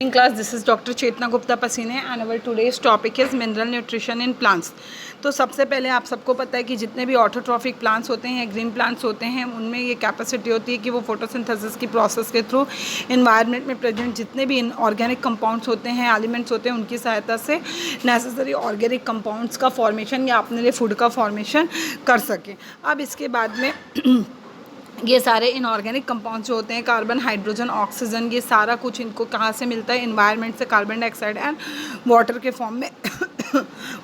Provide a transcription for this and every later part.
In class, this is Dr. Chetna Gupta Pasine and our today's topic is mineral nutrition in plants. तो सबसे पहले आप सबको पता है कि जितने भी ऑटोट्रॉफिक प्लांट्स होते हैं, ग्रीन प्लांट्स होते हैं, उनमें ये कैपेसिटी होती है कि वो फोटोसिंथेसिस की प्रोसेस के थ्रू इन्वायरमेंट में प्रेजेंट जितने भी ऑर्गेनिक कंपाउंड्स होते हैं, एलिमेंट्स होते हैं, उनकी सहायता से नेसेसरी ऑर्गेनिक कंपाउंड्स का फॉर्मेशन या अपने लिए फूड का फॉर्मेशन कर सकें। अब इसके बाद में ये सारे इनऑर्गेनिक कंपाउंड्स जो होते हैं, कार्बन, हाइड्रोजन, ऑक्सीजन, ये सारा कुछ इनको कहाँ से मिलता है? इन्वायरमेंट से कार्बन डाइऑक्साइड एंड वाटर के फॉर्म में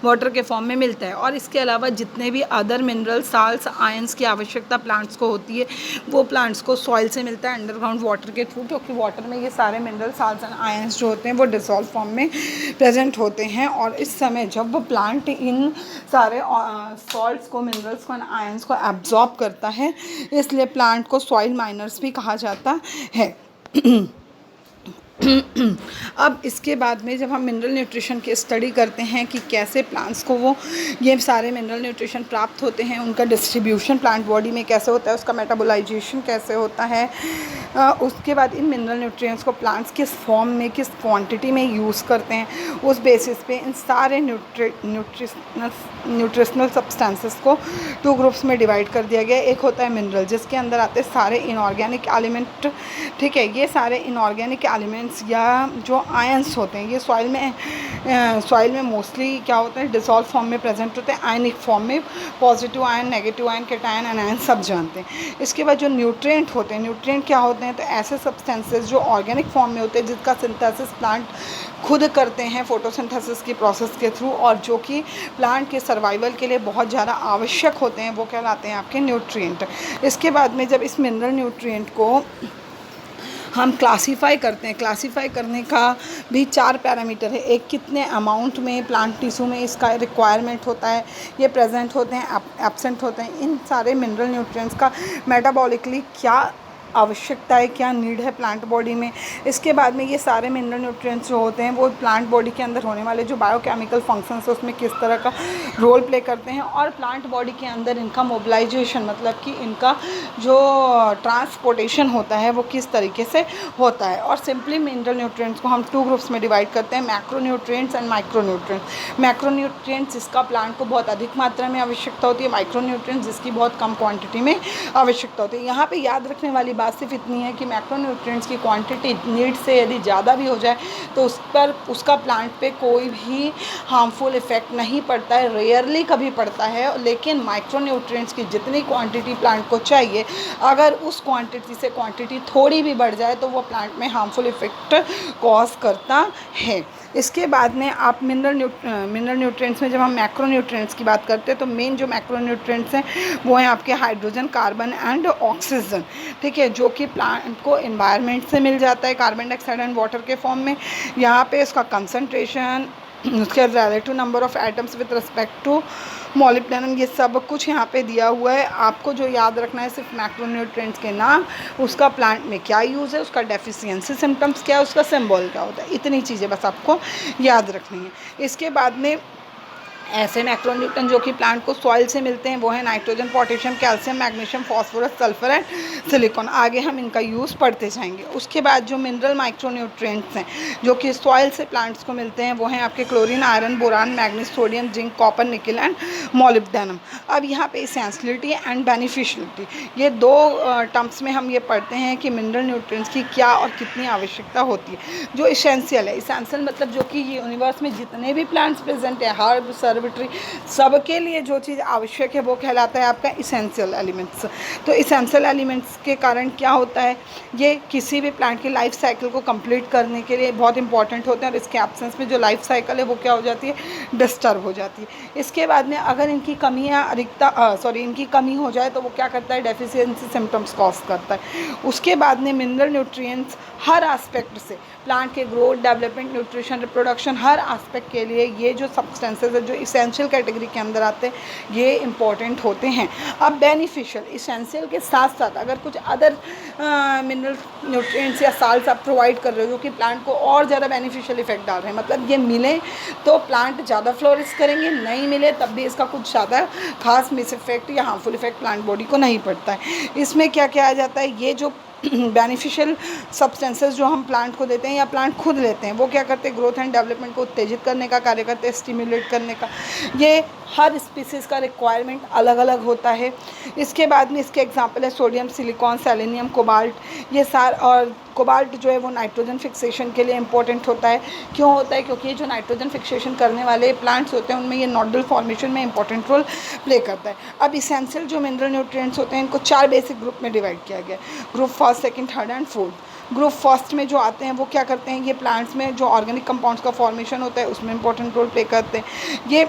वाटर के फॉर्म में मिलता है। और इसके अलावा जितने भी अदर मिनरल, साल्ट्स, आयंस की आवश्यकता प्लांट्स को होती है, वो प्लांट्स को सॉइल से मिलता है अंडरग्राउंड वाटर के थ्रू, क्योंकि वाटर में ये सारे मिनरल, साल्ट्स एंड आयंस जो होते हैं वो डिसॉल्व फॉर्म में प्रेजेंट होते हैं। और इस समय जब वो प्लांट इन सारे सॉल्ट्स को, मिनरल्स को, आयंस को एब्जॉर्ब करता है, इसलिए प्लांट को सॉइल माइनर्स भी कहा जाता है। अब इसके बाद में जब हम मिनरल न्यूट्रिशन की स्टडी करते हैं कि कैसे प्लांट्स को वो ये सारे मिनरल न्यूट्रिशन प्राप्त होते हैं, उनका डिस्ट्रीब्यूशन प्लांट बॉडी में कैसे होता है, उसका मेटाबोलाइजेशन कैसे होता है, उसके बाद इन मिनरल न्यूट्रिएंट्स को प्लांट्स किस फॉर्म में, किस क्वांटिटी में यूज़ करते हैं, उस बेसिस पे इन सारे न्यूट्रिशनल सब्सटेंसेस को 2 ग्रुप्स में डिवाइड कर दिया गया। एक होता है मिनरल, जिसके अंदर आते हैं सारे इनऑर्गेनिक एलिमेंट, ठीक है। ये सारे इनऑर्गेनिक एलिमेंट्स या जो आयंस होते हैं, ये सॉइल में मोस्टली क्या होते हैं? डिसॉल्व फॉर्म में प्रेजेंट होते हैं, आयनिक फॉर्म में। Positive ion, negative ion, cation, anion सब जानते हैं। इसके बाद जो न्यूट्रिएंट होते हैं, न्यूट्रिएंट क्या होते हैं? तो ऐसे सब्सटेंसेस जो ऑर्गेनिक फॉर्म में होते हैं, जिसका सिंथेसिस प्लांट खुद करते हैं फोटोसिंथेसिस की प्रोसेस के थ्रू, और जो कि प्लांट के सर्वाइवल के लिए बहुत ज़्यादा आवश्यक होते हैं, वो कहलाते हैं आपके न्यूट्रिएंट। इसके बाद में जब इस मिनरल न्यूट्रिएंट को हम क्लासीफाई करते हैं, क्लासीफाई करने का भी 4 पैरामीटर है। एक, कितने अमाउंट में प्लांट टिश्यू में इसका रिक्वायरमेंट होता है, ये प्रेजेंट होते हैं, एब्सेंट होते हैं। इन सारे मिनरल न्यूट्रिएंट्स का मेटाबॉलिकली क्या आवश्यकता है, क्या नीड है प्लांट बॉडी में। इसके बाद में ये सारे मिनरल न्यूट्रिएंट्स जो होते हैं वो प्लांट बॉडी के अंदर होने वाले जो बायोकेमिकल फंक्शंस है उसमें किस तरह का रोल प्ले करते हैं, और प्लांट बॉडी के अंदर इनका मोबिलाइजेशन, मतलब कि इनका जो ट्रांसपोर्टेशन होता है वो किस तरीके से होता है। और सिंपली मिनरल न्यूट्रिएंट्स को हम 2 ग्रुप्स में डिवाइड करते हैं, macro nutrients and micro nutrients. Macro nutrients जिसका प्लांट को बहुत अधिक मात्रा में आवश्यकता होती है, माइक्रो न्यूट्रिएंट्स जिसकी बहुत कम क्वांटिटी में आवश्यकता होती है। यहाँ पे याद रखने वाली बात सिर्फ इतनी है कि मैक्रो न्यूट्रिएंट्स की क्वांटिटी नीड से यदि ज़्यादा भी हो जाए तो उस पर उसका प्लांट पे कोई भी हार्मफुल इफ़ेक्ट नहीं पड़ता है, रेयरली कभी पड़ता है। लेकिन माइक्रो न्यूट्रिएंट्स की जितनी क्वांटिटी प्लांट को चाहिए, अगर उस क्वांटिटी से क्वांटिटी थोड़ी भी बढ़ जाए तो वो प्लांट में हार्मफुल इफ़ेक्ट कॉज करता है। इसके बाद में आप मिनरल न्यूट्रिएंट्स में जब हम मैक्रो न्यूट्रिएंट्स की बात करते हैं तो मेन जो मैक्रो न्यूट्रिएंट्स हैं वो हैं आपके हाइड्रोजन, कार्बन एंड ऑक्सीजन, ठीक है, जो कि प्लांट को एनवायरनमेंट से मिल जाता है कार्बन डाइऑक्साइड एंड वाटर के फॉर्म में। यहाँ पे इसका कंसंट्रेशन, उसके relative number of atoms with respect to molybdenum, ये सब कुछ यहाँ पे दिया हुआ है। आपको जो याद रखना है सिर्फ मैक्रोन्यूट्रिएंट्स के नाम, उसका प्लांट में क्या यूज़ है, उसका डेफिशिएंसी सिम्टम्स क्या है, उसका सिंबल क्या होता है, इतनी चीज़ें बस आपको याद रखनी है। इसके बाद में ऐसे मैक्रोन्यूट्रिएंट जो कि प्लांट को सॉइल से मिलते हैं वो है nitrogen, potassium, calcium, magnesium, phosphorus, sulphur and silicon. आगे हम इनका यूज़ पढ़ते जाएंगे। उसके बाद जो मिनरल माइक्रोन्यूट्रिएंट्स हैं जो कि सॉइल से प्लांट्स को मिलते हैं वो हैं आपके chlorine, iron, boron, manganese, sodium, zinc, copper, निकल एंड मॉलिब्डेनम। अब यहाँ पे इसेंशियलिटी एंड बेनिफिशियलिटी, ये 2 टर्म्स में हम ये पढ़ते हैं कि मिनरल न्यूट्रिएंट्स की क्या और कितनी आवश्यकता होती है। जो इसेंशियल है, इसेंशियल मतलब जो कि ये यूनिवर्स में जितने भी प्लांट्स प्रेजेंट है, हर्ब, सबके लिए जो चीज़ आवश्यक है वो कहलाता है आपका इसेंशियल एलिमेंट्स। तो इसेंशियल एलिमेंट्स के कारण क्या होता है, ये किसी भी प्लांट की लाइफ साइकिल को कंप्लीट करने के लिए बहुत इंपॉर्टेंट होते हैं, और इसके एब्सेंस में जो लाइफ साइकिल है वो क्या हो जाती है, डिस्टर्ब हो जाती है। इसके बाद में अगर इनकी कमी या इनकी कमी हो जाए तो वो क्या करता है, डेफिशिएंसी सिम्टम्स कॉज करता है। उसके बाद में मिनरल न्यूट्रिएंट्स हर एस्पेक्ट से, प्लांट के ग्रोथ, डेवलपमेंट, न्यूट्रिशन, रिप्रोडक्शन, हर एस्पेक्ट के लिए ये जो सब्सटेंसेस है जो इसेंशियल कैटेगरी के अंदर आते हैं ये इंपॉर्टेंट होते हैं। अब बेनिफिशियल, इसेंशियल के साथ साथ अगर कुछ अदर मिनरल न्यूट्रिएंट्स या साल्ट्स आप प्रोवाइड कर रहे हो जो कि प्लांट को और ज़्यादा बेनिफिशियल इफेक्ट डाल रहे हैं, मतलब ये मिले तो प्लांट ज़्यादा फ्लोरिश करेंगे, नहीं मिले तब भी इसका कुछ ज़्यादा खास मिस इफेक्ट या हार्मफुल इफेक्ट प्लांट बॉडी को नहीं पड़ता है। इसमें क्या किया जाता है, ये जो बेनिफिशियल सब्सटेंसेस जो हम प्लांट को देते हैं या प्लांट खुद लेते हैं, वो क्या करते हैं, ग्रोथ एंड डेवलपमेंट को उत्तेजित करने का कार्य करते हैं, स्टिमुलेट करने का। ये हर स्पीसीज़ का रिक्वायरमेंट अलग अलग होता है। इसके बाद में इसके एग्जांपल है सोडियम, सिलिकॉन, सेलेनियम, कोबाल्ट, ये और कोबाल्ट जो है वो नाइट्रोजन फिक्सेशन के लिए इंपॉर्टेंट होता है। क्यों होता है? क्योंकि ये जो नाइट्रोजन फिक्सेशन करने वाले प्लांट्स होते हैं उनमें ये नोडल फॉर्मेशन में इंपॉर्टेंट रोल प्ले करता है। अब इसेंशियल जो मिनरल न्यूट्रिएंट्स होते हैं इनको 4 बेसिक ग्रुप में डिवाइड किया गया है। Group first, second, third and fourth. Group first में जो आते हैं वो क्या करते हैं, ये प्लांट्स में जो ऑर्गेनिक कंपाउंड्स का फॉर्मेशन होता है उसमें इंपॉर्टेंट रोल प्ले करते हैं। ये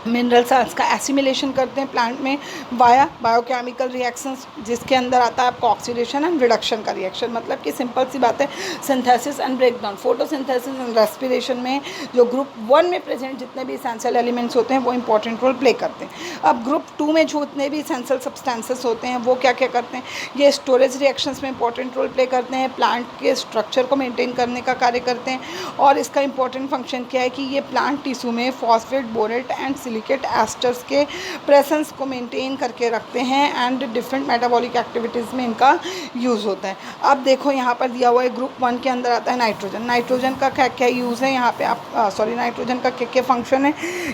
मिनरल सल्ट्स का एसिमिलेशन करते हैं प्लांट में वाया बायोकेमिकल रिएक्शंस, जिसके अंदर आता है आपका ऑक्सीडेशन एंड रिडक्शन का रिएक्शन। मतलब कि सिंपल सी बात है, synthesis and breakdown, photosynthesis and respiration में जो ग्रुप 1 में प्रेजेंट जितने भी इसेंशियल एलिमेंट्स होते हैं वो इंपॉर्टेंट रोल प्ले करते हैं। अब ग्रुप 2 में जो जितने भी इसेंशियल सब्सटेंसेस होते हैं वो क्या क्या करते हैं, ये स्टोरेज रिएक्शंस में इंपॉर्टेंट रोल प्ले करते हैं, प्लांट के स्ट्रक्चर को मेनटेन करने का कार्य करते हैं। और इसका इंपॉर्टेंट फंक्शन क्या है कि ये प्लांट टिश्यू में phosphate, borate and silicate asters के प्रेजेंस को मेंटेन करके रखते हैं एंड डिफरेंट मेटाबॉलिक एक्टिविटीज़ में इनका यूज़ होता है। अब देखो यहाँ पर दिया हुआ है ग्रुप 1 के अंदर आता है नाइट्रोजन। नाइट्रोजन का क्या क्या यूज़ है यहाँ पे आप नाइट्रोजन का क्या क्या फंक्शन है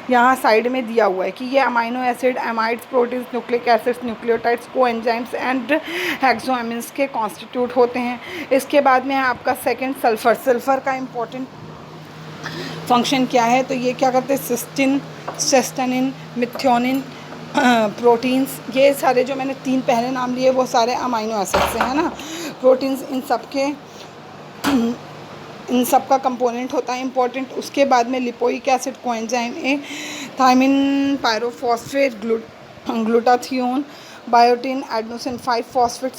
यहाँ साइड में दिया हुआ है कि ये amino acid, amides, proteins, nucleic acids, nucleotides, coenzymes and hexosamines के कॉन्स्टिट्यूट होते हैं। इसके बाद में आपका सेकेंड सल्फर। सल्फर का इम्पोर्टेंट फंक्शन क्या है, तो ये क्या करते हैं, सिस्टिन, सेस्टेनिन, मिथ्योनिन, प्रोटीन्स, ये सारे जो मैंने 3 पहले नाम लिए वो सारे अमाइनो एसिड्स हैं, है ना। प्रोटीन्स इन सब का कंपोनेंट होता है इंपॉर्टेंट। उसके बाद में lipoic acid, coenzyme A, thiamine, pyrophosphate, glutathione, biotin, adenosine five phosphate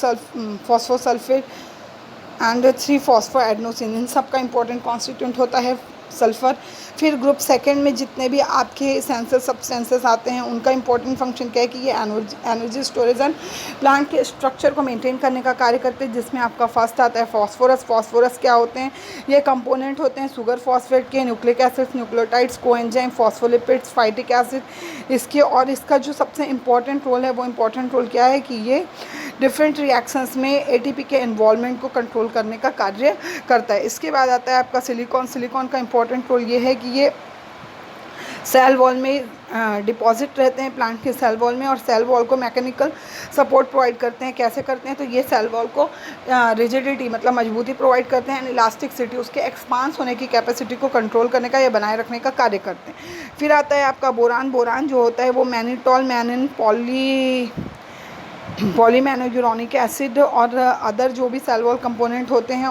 and three phosphoadenosine, इन सब का इंपॉर्टेंट कॉन्स्टिट्यूंट होता है सल्फ़र। फिर ग्रुप सेकंड में जितने भी आपके इसेंशियल सब्सटेंसेस आते हैं उनका इंपॉर्टेंट फंक्शन क्या है कि ये एनर्जी स्टोरेज एंड प्लांट के स्ट्रक्चर को मेंटेन करने का कार्य करते हैं, जिसमें आपका फर्स्ट आता है फास्फोरस। फास्फोरस क्या होते हैं, ये कंपोनेंट होते हैं शुगर फॉस्फेट के, nucleic acids, nucleotides, coenzyme, phospholipids, phytic acid इसके। और इसका जो सबसे इंपॉर्टेंट रोल है वो इंपॉर्टेंट रोल क्या है कि ये डिफरेंट रिएक्शंस में एटीपी के इन्वॉल्वमेंट को कंट्रोल करने का कार्य करता है। इसके बाद आता है आपका सिलिकॉन। सिलिकॉन का इंपॉर्टेंट रोल ये है कि ये सेल वॉल में डिपॉजिट रहते हैं प्लांट के सेल वॉल में, और सेल वॉल को मैकेनिकल सपोर्ट प्रोवाइड करते हैं। कैसे करते हैं, तो ये सेल वॉल को रिजिडिटी मतलब मजबूती प्रोवाइड करते हैं, एंड इलास्टिसिटी उसके एक्सपांस होने की कैपेसिटी को कंट्रोल करने का या बनाए रखने का कार्य करते हैं। फिर आता है आपका बोरान। बोरान जो होता है वो मैनिटॉल, मैनिन, पॉलीमैनोयूरोनिक एसिड और अदर जो भी सेल वॉल कंपोनेंट होते हैं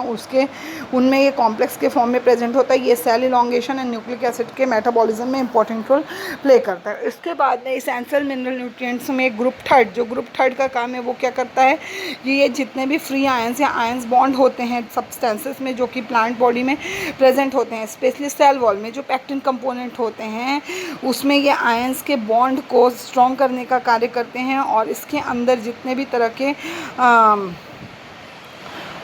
उनमें ये कॉम्प्लेक्स के फॉर्म में प्रेजेंट होता है। ये cell elongation and nucleic acid के मेटाबॉलिज्म में इंपॉर्टेंट रोल प्ले करता है। इसके बाद में इसेंशियल मिनरल न्यूट्रिएंट्स में ग्रुप थर्ड, जो ग्रुप थर्ड का काम है वो क्या करता है, ये जितने भी फ्री आयंस या आयंस बॉन्ड होते हैं सब्सटेंसेस में जो कि प्लांट बॉडी में प्रेजेंट होते हैं, स्पेशली सेल वॉल में जो पैक्टिन कंपोनेंट होते हैं उसमें ये आयंस के बॉन्ड को स्ट्रॉन्ग करने का कार्य करते हैं। और इसके अंदर जितने भी तरह के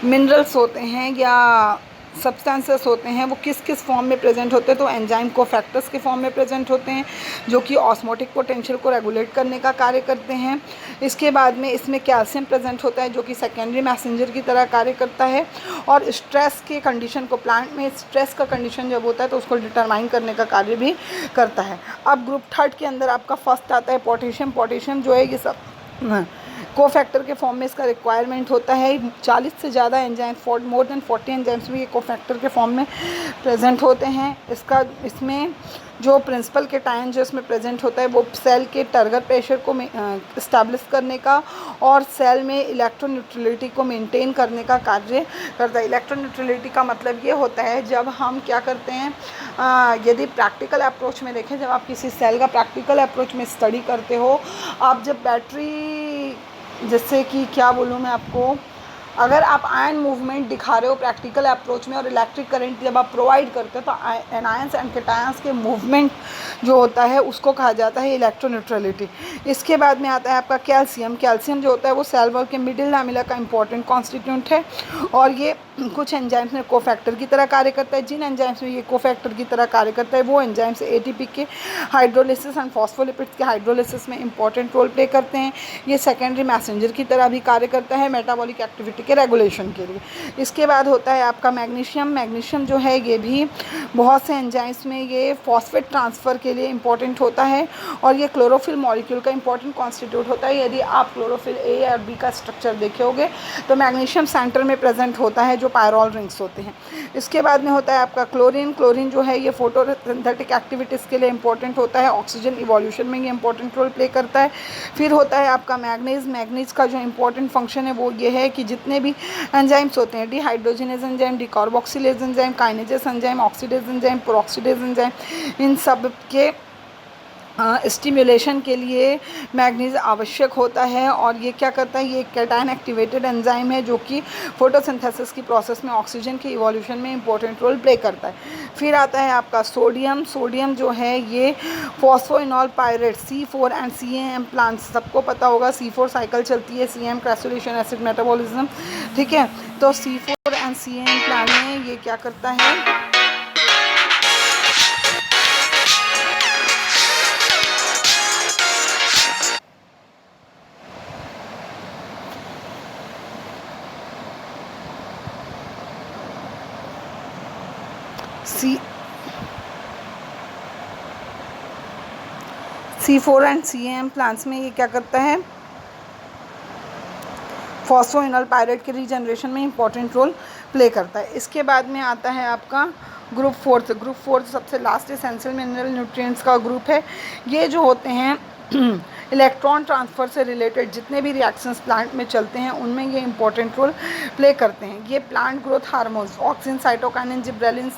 मिनरल्स होते हैं या सब्सटेंसेस होते हैं वो किस किस फॉर्म में प्रेजेंट होते हैं, तो एंजाइम कोफैक्टर्स के फॉर्म में प्रेजेंट होते हैं जो कि ऑस्मोटिक पोटेंशियल को रेगुलेट करने का कार्य करते हैं। इसके बाद में इसमें कैल्शियम प्रेजेंट होता है जो कि सेकेंडरी मैसेंजर की तरह कार्य करता है। और स्ट्रेस के कंडीशन को, प्लांट में स्ट्रेस का कंडीशन जब होता है तो उसको डिटरमाइन करने का कार्य भी करता है। अब ग्रुप थर्ड के अंदर आपका फर्स्ट आता है पोटेशियम। पोटेशियम जो है ये सब कोफैक्टर के फॉर्म में इसका रिक्वायरमेंट होता है। 40 से ज़्यादा एंजाइम, मोर देन 40 एंजाइम्स भी ये कोफैक्टर के फॉर्म में प्रेजेंट होते हैं। इसमें जो प्रिंसिपल केटायन जो इसमें प्रेजेंट होता है वो सेल के टारगेट प्रेशर को इस्टेब्लिश करने का और सेल में इलेक्ट्रोन्यूट्रलिटी को मेंटेन करने का कार्य करता है। इलेक्ट्रोन्यूट्रलिटी का मतलब ये होता है जब हम क्या करते हैं, यदि प्रैक्टिकल अप्रोच में देखें, जब आप किसी सेल का प्रैक्टिकल अप्रोच में स्टडी करते हो, आप जब बैटरी, जैसे कि क्या बोलूँ मैं आपको, अगर आप आयन मूवमेंट दिखा रहे हो प्रैक्टिकल अप्रोच में और इलेक्ट्रिक करंट जब आप प्रोवाइड करते हो तो एनायंस एंड कैटायंस के मूवमेंट जो होता है उसको कहा जाता है इलेक्ट्रोन्यूट्रलिटी। इसके बाद में आता है आपका कैल्शियम। कैल्शियम जो होता है वो सेल वॉल के मिडिल लैमेला का इंपॉर्टेंट कॉन्स्टिट्यूएंट है और ये कुछ एंजाइम्स में कोफैक्टर की तरह कार्य करता है। जिन एंजाइम्स में ये कोफैक्टर की तरह कार्य करता है वो एंजाइम्स एटीपी के हाइड्रोलिसिस एंड फॉस्फोलिपिड्स के हाइड्रोलिसिस में इंपॉर्टेंट रोल प्ले करते हैं। ये सेकेंडरी मैसेंजर की तरह भी कार्य करता है मेटाबॉलिक एक्टिविटी के रेगुलेशन के लिए। इसके बाद होता है आपका मैग्नीशियम। मैग्नीशियम जो है ये भी बहुत से एंजाइम्स में ये फॉस्फेट ट्रांसफ़र के लिए इंपॉर्टेंट होता है और ये क्लोरोफिल मॉलिक्यूल का इंपॉर्टेंट कॉन्स्टिट्यूट होता है। यदि आप क्लोरोफिल ए और बी का स्ट्रक्चर देखे होंगे तो मैग्नीशियम सेंटर में प्रेजेंट होता है जो पायरोल रिंग्स होते हैं। इसके बाद में होता है आपका क्लोरीन। क्लोरीन जो है ये फोटोसिंथेटिक एक्टिविटीज़ के लिए इंपॉर्टेंट होता है, ऑक्सीजन इवोल्यूशन में ये इंपॉर्टेंट रोल प्ले करता है। फिर होता है आपका मैग्नीज। मैग्नीज का जो इंपॉर्टेंट फंक्शन है वो ये है कि जितने भी एंजाइम्स होते हैं, dehydrogenase enzyme, decarboxylase enzyme, kinases enzyme, oxidase enzyme, peroxidase enzyme, इन सब के स्टिमुलेशन के लिए मैग्नीज आवश्यक होता है। और ये क्या करता है, ये कैटायन एक्टिवेटेड एंजाइम है जो कि फोटोसिंथेसिस की प्रोसेस में ऑक्सीजन के इवोल्यूशन में इंपॉर्टेंट रोल प्ले करता है। फिर आता है आपका सोडियम। सोडियम जो है ये phosphoenol pirate C4 and CAM plants, सबको पता होगा C4 साइकिल चलती है, CAM क्रेसुलेशन एसिड मेटाबॉलिज्म, ठीक है। तो C4 एंड CAM प्लांट में ये क्या करता है, C4 एंड CAM प्लांट्स में ये क्या करता है, फॉस्फोइनॉल पायरेट के रीजनरेशन में इंपॉर्टेंट रोल प्ले करता है। इसके बाद में आता है आपका ग्रुप फोर्थ। ग्रुप फोर्थ सबसे लास्ट एसेंशियल मिनरल न्यूट्रिएंट्स का ग्रुप है। ये जो होते हैं इलेक्ट्रॉन ट्रांसफ़र से रिलेटेड जितने भी रिएक्शंस प्लांट में चलते हैं उनमें ये इंपॉर्टेंट रोल प्ले करते हैं। ये plant growth hormones auxin, cytokinin, gibberellin,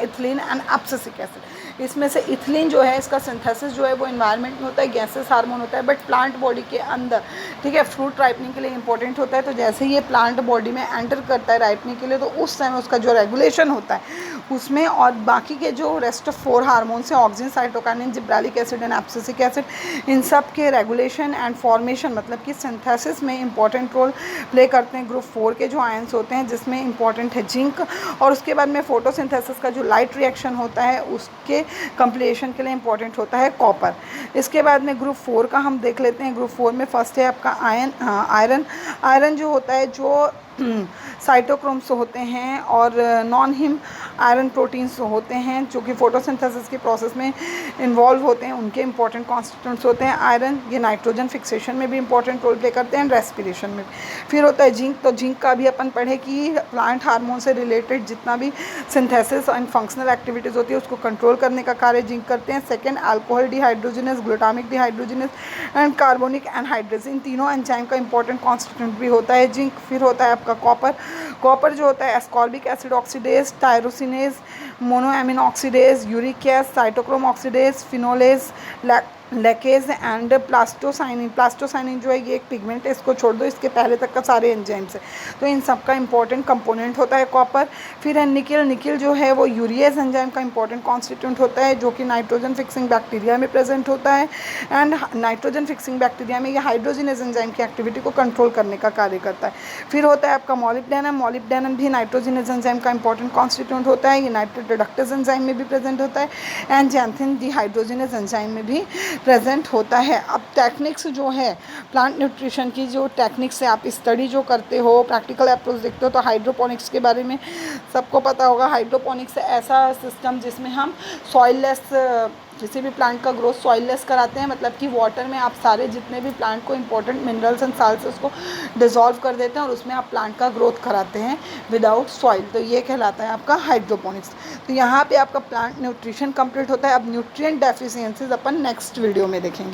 ethylene and abscisic acid, इसमें से इथिलीन जो है इसका सिंथेसिस जो है वो एनवायरनमेंट में होता है, गैसेस हार्मोन होता है, बट प्लांट बॉडी के अंदर, ठीक है, फ्रूट राइपनिंग के लिए इंपॉर्टेंट होता है। तो जैसे ही ये प्लांट बॉडी में एंटर करता है राइपनिंग के लिए तो उस समय उसका जो रेगुलेशन होता है उसमें, और बाकी के जो रेस्ट ऑफ 4 हार्मोन्स हैं auxin, cytokinin, gibberellic acid and abscisic acid, इन सब के रेगुलेशन एंड फॉर्मेशन मतलब कि सिंथेसिस में इंपॉर्टेंट रोल प्ले करते हैं ग्रुप 4 के जो आयंस होते हैं, जिसमें इंपॉर्टेंट है जिंक। और उसके बाद में फोटोसिंथेसिस का जो लाइट रिएक्शन होता है उसके कंप्लीशन के लिए इंपॉर्टेंट होता है कॉपर। इसके बाद में ग्रुप 4 का हम देख लेते हैं। ग्रुप 4 में फर्स्ट है आपका आयरन। आयरन जो होता है जो साइटोक्रोम्स होते हैं और नॉन हिम आयरन प्रोटीन्स होते हैं जो कि फोटोसिंथेसिस के प्रोसेस में इन्वॉल्व होते हैं, उनके इंपॉर्टेंट कॉन्स्टिट्यूएंट्स होते हैं आयरन। ये नाइट्रोजन फिक्सेशन में भी इंपॉर्टेंट रोल प्ले करते हैं एंड रेस्पिरेशन में भी। फिर होता है जिंक। तो जिंक का भी अपन पढ़े कि प्लांट हार्मोन से रिलेटेड जितना भी सिंथेसिस एंड फंक्शनल एक्टिविटीज़ होती है उसको कंट्रोल करने का कार्य जिंक करते हैं। Second, alcohol dehydrogenase, glutamic dehydrogenase and carbonic anhydrase, इन तीनों एंजाइम का इंपॉर्टेंट कॉन्स्टिट्यूएंट भी होता है जिंक। फिर होता है आपका कॉपर। कॉपर जो होता है ascorbic acid oxidase, tyrosinase, monoamino oxidase, uric acid, cytochrome oxidase, phenolase, laccase and plastocyanin. Plastocyanin जो है ये एक पिगमेंट है, इसको छोड़ दो, इसके पहले तक का सारे एंजाइम्स है। तो इन सब का इंपॉर्टेंट कंपोनेंट होता है कॉपर। फिर है निकिल। निकिल जो है वो यूरियस एंजाइम का इंपॉर्टेंट कॉन्स्टिट्यूएंट होता है जो कि नाइट्रोजन फिक्सिंग बैक्टीरिया में प्रेजेंट होता है एंड नाइट्रोजन फिक्सिंग बैक्टीरिया में ये हाइड्रोजिनेज एंजाइम की एक्टिविटी को कंट्रोल करने का कार्य करता है। फिर होता है आपका मॉलिब्डेनम। मॉलिब्डेनम भी नाइट्रोजिनेज एंजाइम का इंपॉर्टेंट कॉन्स्टिट्यूएंट होता है, ये नाइट्रेट रिडक्टेज एंजाइम में भी प्रेजेंट होता है एंड जैंथिन डिहाइड्रोजिनेज एंजाइम में भी प्रेजेंट होता है। अब टेक्निक्स जो है प्लांट न्यूट्रिशन की, जो टेक्निक्स से आप स्टडी जो करते हो, प्रैक्टिकल अप्रोच देखते हो, तो हाइड्रोपोनिक्स के बारे में सबको पता होगा। हाइड्रोपोनिक्स ऐसा सिस्टम जिसमें हम सॉइललेस किसी भी प्लांट का ग्रोथ सॉइललेस कराते हैं, मतलब कि वाटर में आप सारे जितने भी प्लांट को इंपॉर्टेंट मिनरल्स एंड साल्ट्स उसको डिजॉल्व कर देते हैं और उसमें आप प्लांट का ग्रोथ कराते हैं विदाउट सॉइल। तो ये कहलाता है आपका हाइड्रोपोनिक्स। तो यहाँ पे आपका प्लांट न्यूट्रिशन कंप्लीट होता है। अब न्यूट्रिएंट डेफिशिएंसीज अपन नेक्स्ट वीडियो में देखेंगे।